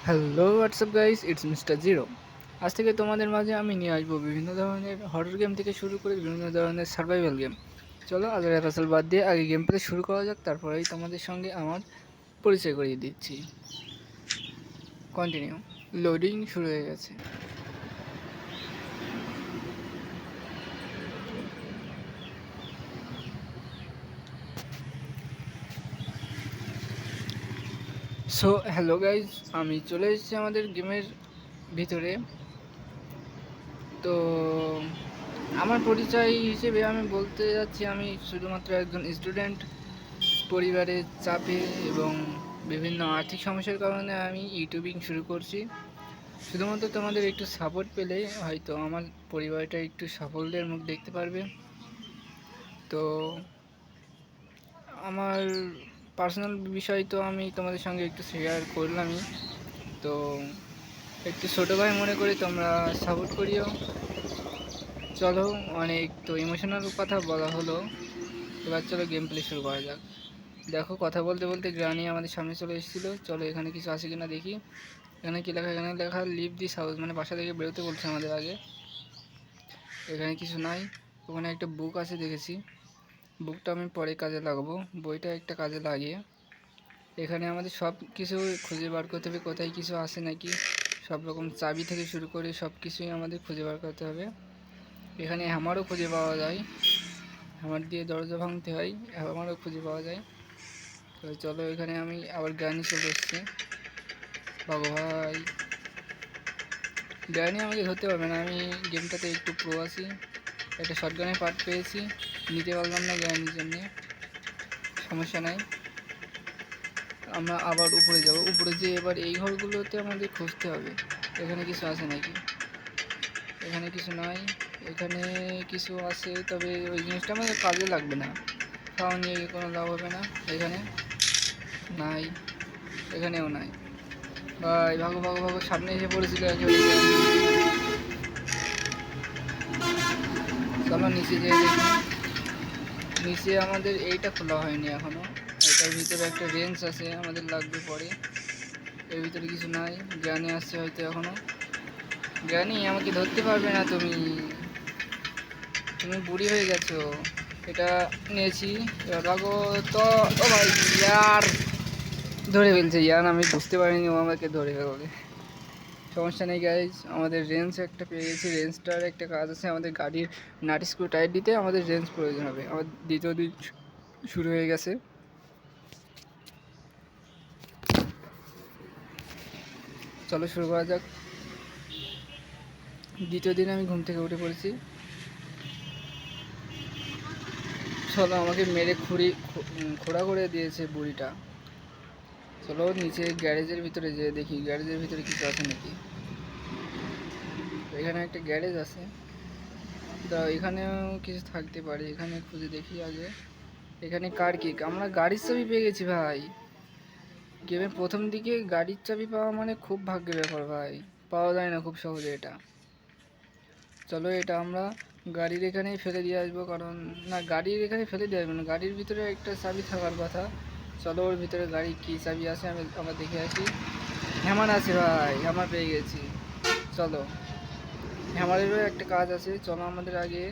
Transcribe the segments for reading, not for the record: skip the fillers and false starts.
Hello WhatsApp guys, it's mister zero. আজ থেকে তোমাদের মাঝে আমি নিয়ে আসবো বিভিন্ন ধরনের হরর গেম থেকে শুরু করে বিভিন্ন ধরনের সার্ভাইভাল গেম। চলো আগে ফেসাল বাদ দিয়ে আগে গেম প্লে শুরু করা যাক, তারপরেই তোমাদের সঙ্গে আমার পরিচয় করিয়ে দিচ্ছি। কন্টিনিউ। লোডিং শুরু হয়ে গেছে। সো হ্যালো গাইজ, আমি চলে এসেছি আমাদের গেমের ভিতরে। তো আমার পরিচয় হিসেবে আমি বলতে যাচ্ছি, আমি শুধুমাত্র একজন স্টুডেন্ট। পরিবারের চাপে এবং বিভিন্ন আর্থিক সমস্যার কারণে আমি ইউটিউবিং শুরু করছি। শুধুমাত্র তোমাদের একটু সাপোর্ট পেলে হয়তো আমার পরিবারটা একটু সাফল্যের মুখ দেখতে পারবে। তো আমার পার্সোনাল বিষয় তো আমি তোমাদের সঙ্গে একটু শেয়ার করলামই। তো একটু ছোটো ভাই মনে করে তোমরা সাপোর্ট করিও। চলো, অনেক তো ইমোশনাল কথা বলা হলো, এবার চলো গেম প্লে শুরু করা যাক। দেখো, কথা বলতে বলতে গ্রানি আমাদের সামনে চলে এসেছিলো। চলো এখানে কিছু আছে কিনা দেখি। এখানে কি লেখা? এখানে লেখা লিভ দিস হাউস, মানে বাসা থেকে বেরোতে বলছে আমাদের আগে। এখানে কিছু নাই। ওখানে একটা বুক আছে দেখেছি, বুকটা আমি পরে কাজে লাগাবো। বইটা একটা কাজে লাগিয়ে এখানে আমাদের সব কিছু খুঁজে বার করতে হবে, কোথায় কিছু আছে নাকি। সব রকম চাবি থেকে শুরু করে সব কিছুই আমাদের খুঁজে বার করতে হবে। এখানে হ্যামারও খুঁজে পাওয়া যায়, হ্যামার দিয়ে দরজা ভাঙতে হয়, হ্যামারও খুঁজে পাওয়া যায়। তো চলো, এখানে আমি আবার গ্রানি চলে এসছে। বাবু ভাই, গ্রানি আমাকে ধরতে পারবে না, আমি গেমটাতে একটু প্রো আছি। একটা শটগানের পার্ট পেয়েছি, নিতে পারলাম না গ্রানির জন্যে, সমস্যা নাই। আমরা আবার উপরে যাব, উপরে যেয়ে এবার এই ঘরগুলোতে আমাদের খুঁজতে হবে এখানে কিছু আছে নাকি। এখানে কিছু নাই, এখানে কিছু আছে, তবে ওই জিনিসটা আমাদের কাজে লাগবে না, খাওয়া নিয়ে গিয়ে কোনো লাভ হবে না। এখানে নাই, এখানেও নাই। ভাই ভাগো ভাগো ভাগো, সামনে এসে পড়েছিল একেবারে। চলো নিচে যেয়ে দেখি। নিচে আমাদের এইটা খোলা হয়নি এখনো, এটার ভিতরে একটা রেঞ্জ আছে, আমাদের লাগবে পরে। এর ভিতরে কিছু নাই। জ্ঞানী আসছে হয়তো এখনো। জ্ঞানী, আমাকে ধরতে পারবে না তুমি, তুমি বুড়ি হয়ে গেছো। এটা নিয়েছি, এবার ভাগো তো। ও ভাই ইয়ার, ধরে ফেলছে ইয়ার, আমি বুঝতে পারিনি ও আমাকে ধরে ফেলবে। সমস্যা নেই গাইজ, আমাদের রেঞ্জ একটা পেয়ে গেছি। রেঞ্জটার একটা কাজ আছে, আমাদের গাড়ির নাট স্ক্রু টাইট দিতে আমাদের রেঞ্জ প্রয়োজন হবে। আমার দ্বিতীয় দিন শুরু হয়ে গেছে। চলো শুরু করা যাক। দ্বিতীয় দিন আমি ঘুম থেকে উঠে পড়েছি। চলো, আমাকে মেরে খোঁড়া করে দিয়েছে বুড়িটা। চলো নিচে গ্যারেজের ভিতরে যেয়ে দেখি গ্যারেজের ভিতরে কিছু আছে নাকি। এখানে একটা গ্যারেজ আছে, এখানেও কিছু থাকতে পারে, এখানে খুঁজে দেখি আগে। এখানে কার কি, আমরা গাড়ির চাবি পেয়ে গেছি ভাই। গেমের প্রথম দিকে গাড়ির চাবি পাওয়া মানে খুব ভাগ্যের ব্যাপার ভাই, পাওয়া যায় না খুব সহজে এটা। চলো এটা আমরা গাড়ির এখানেই ফেলে দিয়ে আসবো, কারণ না, গাড়ির এখানে ফেলে দিয়ে আসবো না, গাড়ির ভিতরে একটা চাবি থাকার কথা। চলো ওর ভিতরে গাড়ি কী চাবি আছে আমরা দেখে আসি। হ্যামার আছে ভাই, হ্যামার পেয়ে গেছি। চলো, হ্যামারেরও একটা কাজ আছে। চলো আমাদের আগে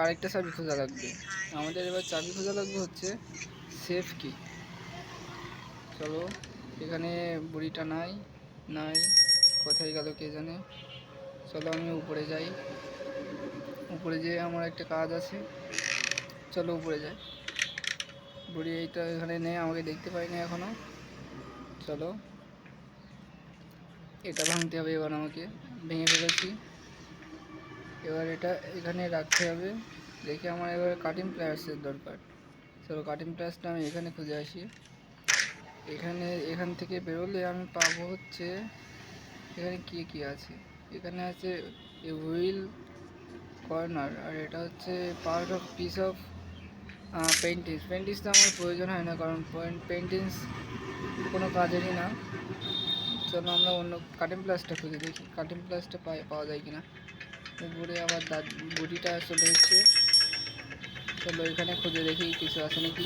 আরেকটা চাবি খোঁজা লাগবে। আমাদের এবার চাবি খোঁজা লাগবে হচ্ছে সেফ কি। চলো, এখানে বুড়িটা নাই, নাই, কোথায় গেল কে জানে। চলো আমি উপরে যাই, উপরে যেয়ে আমার একটা কাজ আছে। চলো উপরে যাই। বুড়ি এইটা এখানে নেই, আমাকে দেখতে পাইনি এখনো। চলো, এটা ভাঙতে হবে এবার, আমাকে ভেঙে ফেলেছি। এবার এটা এখানে রাখতে হবে। দেখি আমার এবার কাটিং প্লায়ার্সের দরকার। চলো কাটিং প্লায়ার্সটা আমি এখানে খুঁজে আসি। এখান থেকে বেরোলে আমি পাবো হচ্ছে, এখানে কি কি আছে। এখানে আছে এ হুইল কর্নার, আর এটা হচ্ছে part of piece of paintings. পেন্টিংসটা আমার প্রয়োজন হয় না, কারণ পেন্টিংস কোনো কাজেরই না। চলো আমরা অন্য কাটিং প্লাসটা খুঁজে দেখি, কাটিং প্লাসটা পাওয়া যায় কিনা। উপরে আবার বুড়িটা চলে এসছে। চলো এখানে খুঁজে দেখি কিছু আছে নাকি।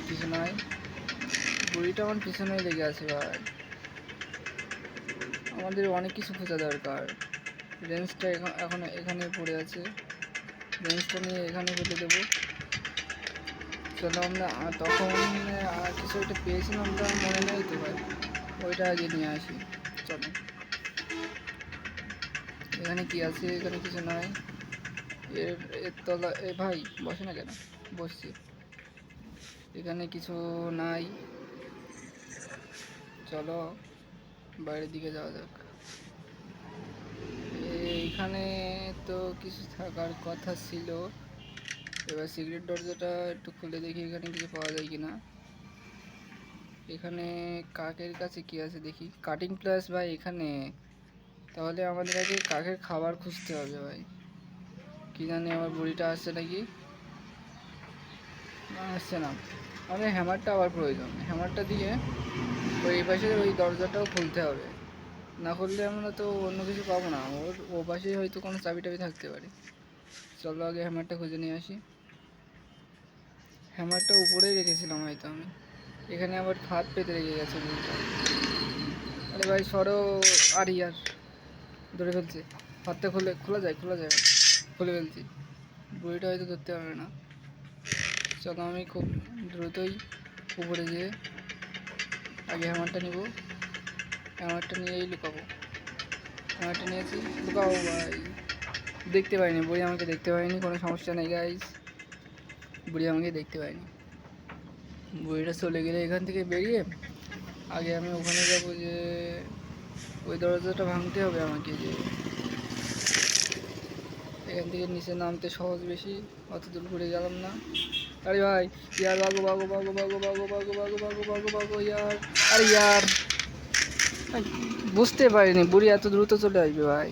কিছু নাই, বুড়িটা আমার পিছনেই লেগে আছে ভাই। আমাদের অনেক কিছু খোঁজা দরকার। রেঞ্জটা এখন এখানে পড়ে আছে, রেঞ্জটা নিয়ে এখানে ফেলে দেবো। চলো আমরা তখন কিছু একটা পেয়েছিলাম, আমরা মনে নেই তো ভাই, ওইটা আগে নিয়ে আসি। চলো, এখানে কি আছে? এখানে কিছু নাই। এর তলা এ ভাই বসে না কেন? বসছি। এখানে কিছু নাই, চলো বাইরের দিকে যাওয়া যাক। এইখানে তো কিছু থাকার কথা ছিল। এবার সিক্রেট দরজাটা একটু খুলে দেখি এখানে কিছু পাওয়া যায় কিনা। এখানে কাকের কাছে কি আছে দেখি। কাটিং প্লাস ভাই এখানে, তাহলে আমাদের আগে কাকের খাবার খুঁজতে হবে ভাই। কি জানি আমার বুড়িটা আসছে নাকি, আসছে না। আমাদের হ্যামারটা আবার প্রয়োজন, হ্যামারটা দিয়ে ওই পাশে ওই দরজাটাও খুলতে হবে, না খুললে আমরা তো অন্য কিছু পাবো না। ও পাশে হয়তো কোনো চাবি টাবি থাকতে পারে। চলো আগে হ্যামারটা খুঁজে নিয়ে আসি। হ্যামারটা উপরেই রেখেছিলাম হয়তো আমি। এখানে আবার ফাঁদ পেতে রেখে গেছে বুড়িটা। আরে ভাই সরো। আর ইয়ার ধরে ফেলছে। ফাঁদটা খোলা যায় খুলে ফেলছি। বুড়িটা হয়তো ধরতে পারবে না। চলো আমি খুব দ্রুতই উপরে যেয়ে আগে হ্যামারটা নিব। হ্যামারটা নিয়েই লুকাবো। হ্যামারটা নিয়েছি, লুকাবো ভাই। দেখতে পাইনি বুড়ি, আমাকে দেখতে পাইনি, কোনো সমস্যা নেই গাইস। বুড়ি আমাকে দেখতে পাইনি। বুড়িটা চলে গেলে এখান থেকে বেরিয়ে আগে আমি ওখানে যাবো, যে ওই দরজাটা ভাঙতে হবে আমাকে। যে এখান থেকে নিচে নামতে সহজ বেশি, অত দূর ঘুরে গেলাম না। আরে ভাই ইয়ার বাগো বাগো বাগো বাগো বাগো বাগো বাগো বাগো বাগো বাগো ইয়ার। আরে ইয়ার বুঝতে পারিনি বুড়ি এত দ্রুত চলে আসবে ভাই।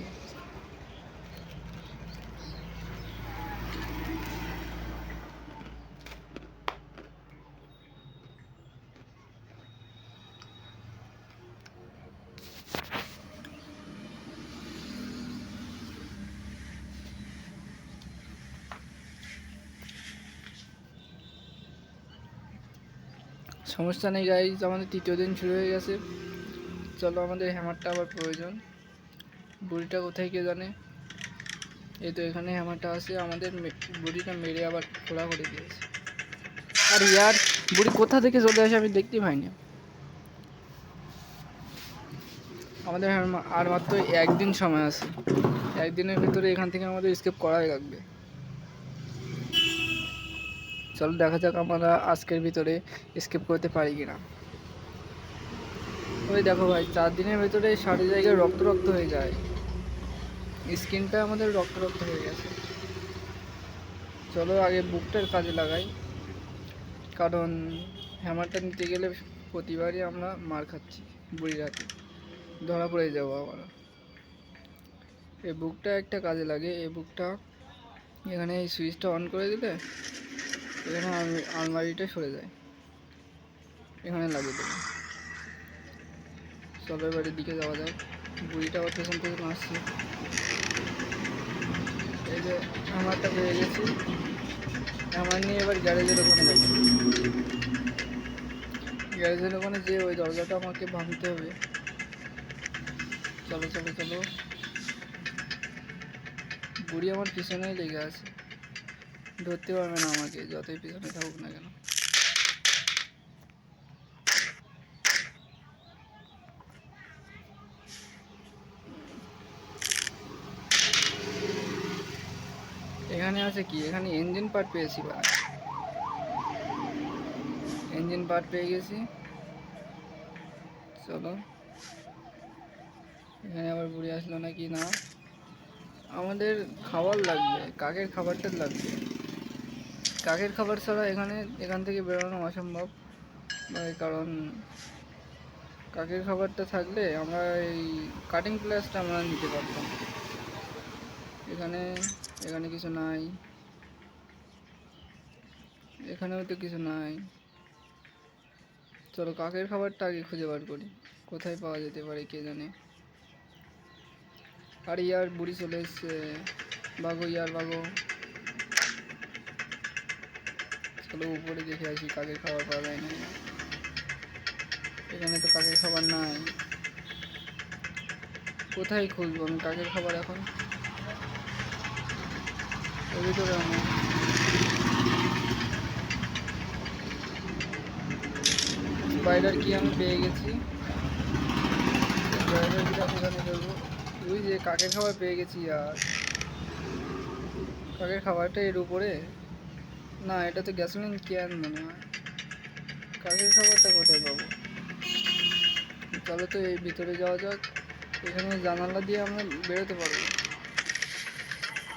সমস্যা নেই গাইজ, আমাদের তৃতীয় দিন শুরু হয়ে গেছে। চলো আমাদের হ্যামারটা আবার প্রয়োজন। বুড়িটা কোথায় কে জানে। এই তো এখানে হ্যামারটা আছে। আমাদের বুড়িটা মেরে আবার খোলা করে দিয়েছে। আর ইয়ার বুড়ি কোথা থেকে চলে আসে আমি দেখতে পাইনি। আমাদের আর মাত্র একদিন সময় আছে, একদিনের ভিতরে এখান থেকে আমাদের স্কেপ করাই লাগবে। চলো দেখা যাক আমরা আজকের ভিতরে স্কেপ করতে পারি কিনা। ওই দেখো ভাই 4 দিনের ভিতরে সারি জায়গায় রক্ত রক্ত হয়ে যায়, স্কিনটা আমাদের রক্ত রক্ত হয়ে গেছে। চলো আগে বুকটার কাজে লাগাই, কারণ হ্যামারটা নিতে গেলে প্রতিবারই আমরা মার খাচ্ছি। বুড়ি রাতে ধরা পড়ে যাবো আবার। এই বুকটা একটা কাজে লাগে। এই বুকটা এখানে এই সুইচটা অন করে দিলে এখানে আলমারিটা সরে যায়, এখানে লাগিয়ে দেবো। চলো এবারের দিকে যাওয়া যায়। বুড়িটা আবার পেছন থেকে আসছে। এই যে হ্যামারটা পেয়ে গেছি, হ্যামার নিয়ে এবার গ্যারেজের ওখানে যাবো। গ্যারেজের ওখানে যে ওই দরজাটা আমাকে ভাঙতে হবে। চলো চলো চলো। বুড়ি আমার পিছনেই লেগে আছে, ধরতে পারবে না আমাকে যতই পিছনে থাকুক না কেন। এখানে আছে কি, এখানে ইঞ্জিন পার্ট পেয়েছি ভাই, ইঞ্জিন পার্ট পেয়ে গেছি। চলো এখানে আবার বুড়ি আসলো নাকি না। আমাদের খাবার লাগবে, কাকের খাবারটা লাগবে। কাকের খাবার ছাড়া এখান থেকে বেরোনো অসম্ভব, কারণ কাকের খাবারটা থাকলে আমরা এই কাটিং প্লাসটা আমরা নিতে পারতাম। এখানে এখানে কিছু নাই, এখানেও তো কিছু নাই। চলো কাকের খাবারটা আগে খুঁজে বার করি, কোথায় পাওয়া যেতে পারে কে জানে। আর ইয়ার বুড়ি চলে এসছে, বাগো ইয়ার বাগো। চলো উপরে দেখে আসি কাকের খাবার পাওয়া যায় না। এখানে তো কাকের খাবার নাই, কোথায় খুঁজবো আমি কাকের খাবার এখন? এর ভিতরে আমার স্পাইডার কি আমি পেয়ে গেছি। স্পাইডার কি এখানে করবো? ওই যে কাকের খাবার পেয়ে গেছি। আর কাকের খাবারটা এর উপরে না, এটা তো গ্যাসোলিন ক্যান মনে হয়। কাকের খাবারটা কোথায় পাবো? চলো তো এই ভিতরে যাওয়া যাক। এখানে জানালা দিয়ে আমরা বেরোতে পারবো।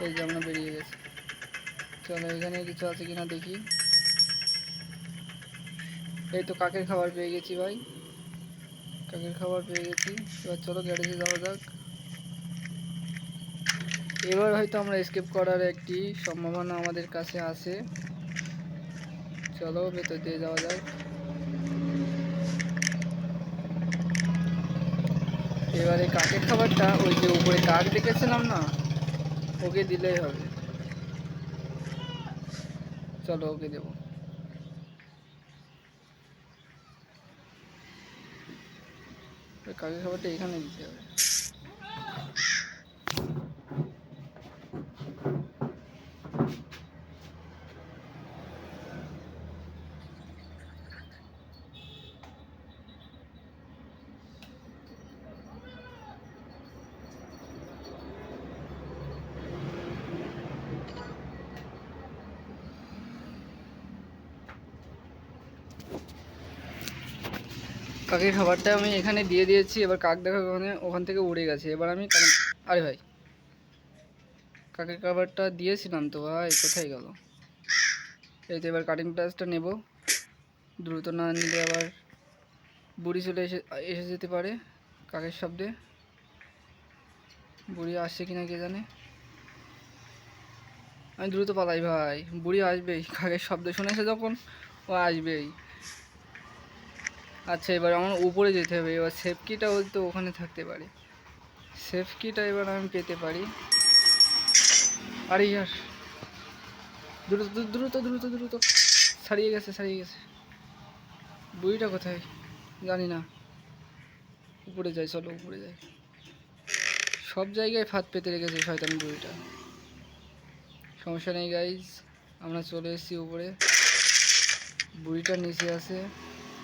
এই যে আমরা বেরিয়ে গেছি। চলো এখানে কিছু আছে কিনা দেখি। এই তো কাকের খাবার পেয়ে গেছি ভাই, কাকের খাবার পেয়ে গেছি। এবার চলো গ্যারেজে যাওয়া যাক। এবার হয়তো আমরা এসকেপ করার একটি সম্ভাবনা আমাদের কাছে আছে। চলো ভেতর দিয়ে যাওয়া যাক। এবারে কাকের খাবারটা ওই যে উপরে কাক দেখেছিলাম না, ওকে দিলেই হবে। চলো ওকে দেবো। কাকের খাবারটা এখানে দিতে হবে। কাকের খাবারটা আমি এখানে দিয়ে দিয়েছি। এবার কাক দেখা ওখান থেকে উড়ে গেছে। এবার আমি আরে ভাই, কাকের খাবারটা দিয়েছিলাম তো ভাই, কোথায় গেল? এই তো এবার কাটিং প্লাসটা নেব। দ্রুত না নিলে আবার বুড়ি চলে এসে যেতে পারে কাকের শব্দে। বুড়ি আসছে কিনা কে জানে। আমি দ্রুত পালাই ভাই, বুড়ি আসবেই, কাকের শব্দ শুনেছে যখন ও আসবেই। আচ্ছা এবার আমার উপরে যেতে হবে। এবার সেফ কিটা হয়তো ওখানে থাকতে পারে। সেফ কিটা এবার আমি পেতে পারি। আরে ইয়ার, দ্রুত দ্রুত দ্রুত দ্রুত, ছাড়িয়ে গেছে ছাড়িয়ে গেছে। বুড়িটা কোথায় জানি না। উপরে যাই, চলো উপরে যাই। সব জায়গায় ফাঁদ পেতে রেখেছে শয়তান বুড়িটা। সমস্যা নেই গাইজ, আমরা চলে এসেছি উপরে। বুড়িটা নিচে আছে,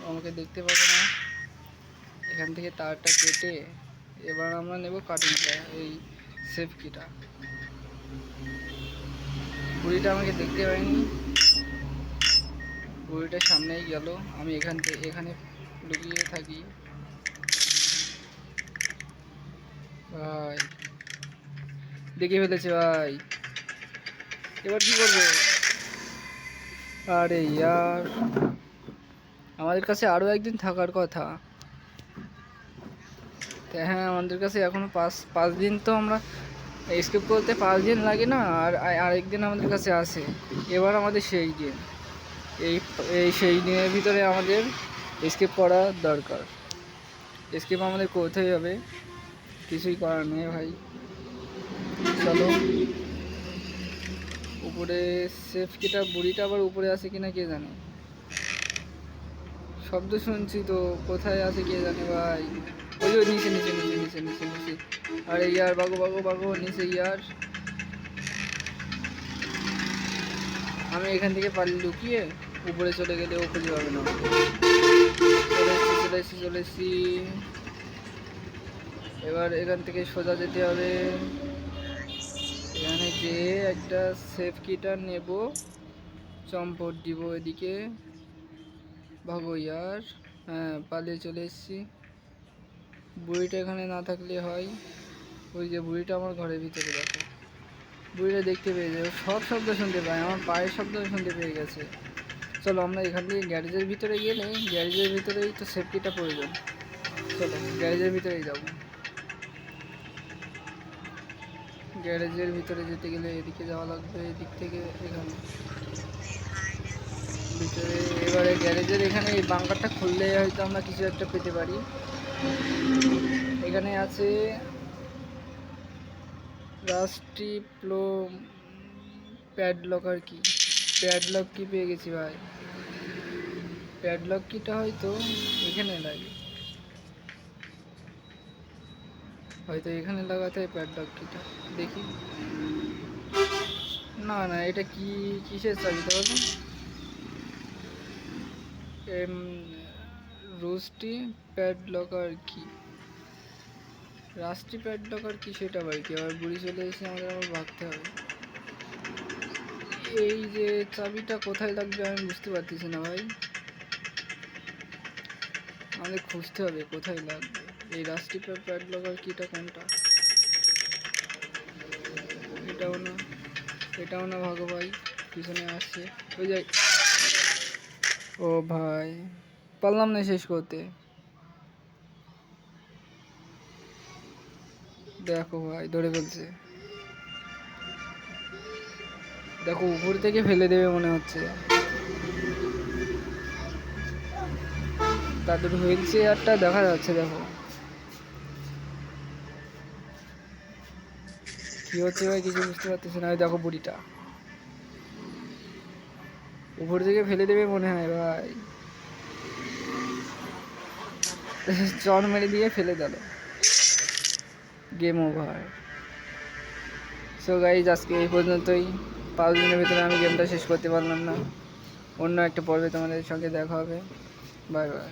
আমাকে দেখতে পাবে না। এখান থেকে তারটা কেটে এবার আমরা নেব কাটিংটা, এই সেফ কিটা। বুড়িটা আমাকে দেখতে পাইনি, বুড়িটা সামনেই গেল। আমি এখানে লুকিয়ে থাকি ভাই। দেখে ফেলেছে ভাই, এবার কি করবো? আরে ইয়ার, আমাদের কাছে আরও একদিন থাকার কথা। হ্যাঁ আমাদের কাছে এখনো পাঁচ দিন, তো আমরা স্কিপ করতে 5 দিন লাগে না। আর আরেকদিন আমাদের কাছে আছে। এবার আমাদের সেই দিন, এই এই সেই দিনের ভিতরে আমাদের স্কিপ করা দরকার। স্কিপ আমাদের করতেই হবে, কিছুই করার নেই ভাই। চলো উপরে। সেফ কিটা বুড়িটা আবার উপরে আছে কিনা কে জানে। শব্দ শুনছি তো, কোথায় আছে কে জানে ভাই। ওই ওই নিচে নিচে নিচে নিচে নিচে নিচে। আরে ইয়ার, বাগো বাগো বাগো নিচে ইয়ার। আমি এখান থেকে পালিয়ে লুকিয়ে উপরে চলে গেলে ও খুঁজে পাবে না। চলে এসেছি চলে এসেছি। এবার এখান থেকে সোজা যেতে হবে। এখানে যে একটা সেফ কিটা নেব, চম্পট দিব এদিকে। ভাগো ইয়ার। হ্যাঁ পালিয়ে চলে এসেছি। বুড়িটা এখানে না থাকলে হয়। ওই যে বুড়িটা আমার ঘরের ভিতরে, দেখো বুড়িটা দেখতে পেয়েছে, সব শব্দ শুনতে পায়, আমার পায়ের শব্দ শুনতে পেয়ে গেছে। চলো আমরা এখান থেকে গ্যারেজের ভিতরে গেলে, গ্যারেজের ভিতরেই তো সেফটিটা প্রয়োজন। চলো গ্যারেজের ভিতরেই যাব। গ্যারেজের ভিতরে যেতে গেলে এদিকে যাওয়া লাগবে, এদিক থেকে এখানে ভিতরে। এবারে গ্যারেজের এখানে এই বাঙ্কারটা খুললে হয়তো আমরা কিছু একটা পেতে পারি। এখানে আছে রাস্টি প্লো প্যাডলক, আর কি প্যাডলক কি পেয়ে গেছি ভাই। প্যাডলক কিটা হয়তো এখানে লাগে। হয়তো এখানে লাগাতে হয় প্যাডলক কিটা, দেখি। না না, এটা কি কিসের চাবি তাহলে? রোস্টি প্যাডলকার কি, রাস্টি প্যাডলকার কি সেটা ভাই কি? আবার বুড়ি চলে এসে আমাদের আবার ভাবতে হবে। এই যে চাবিটা কোথায় লাগবে আমি বুঝতে পারতেছি না ভাই, আমাদের খুঁজতে হবে কোথায় লাগবে। এই রাস্টি প্যাডলকার কিটা কোনটা? এটাও না, এটাও না ভাগো ভাই, পিছনে আসছে ওই যাই। ও ভাই, পারলাম না শেষ করতে। দেখো ভাই ধরে ফেলছে, দেখো উপর থেকে ফেলে দেবে মনে হচ্ছে। তাদের হুইল চেয়ারটা দেখা যাচ্ছে, দেখো কি হচ্ছে ভাই কিছু বুঝতে পারতেছি না। দেখো বুড়িটা উপর থেকে ফেলে দেবে মনে হয় ভাই, চর মেরে দিয়ে ফেলে দিল, গেম ওভার। সো গাইজ আজকে এই পর্যন্তই। 5 দিনের ভিতরে আমি গেমটা শেষ করতে পারলাম না। অন্য একটা পর্বে তোমাদের সঙ্গে দেখা হবে। Bye bye.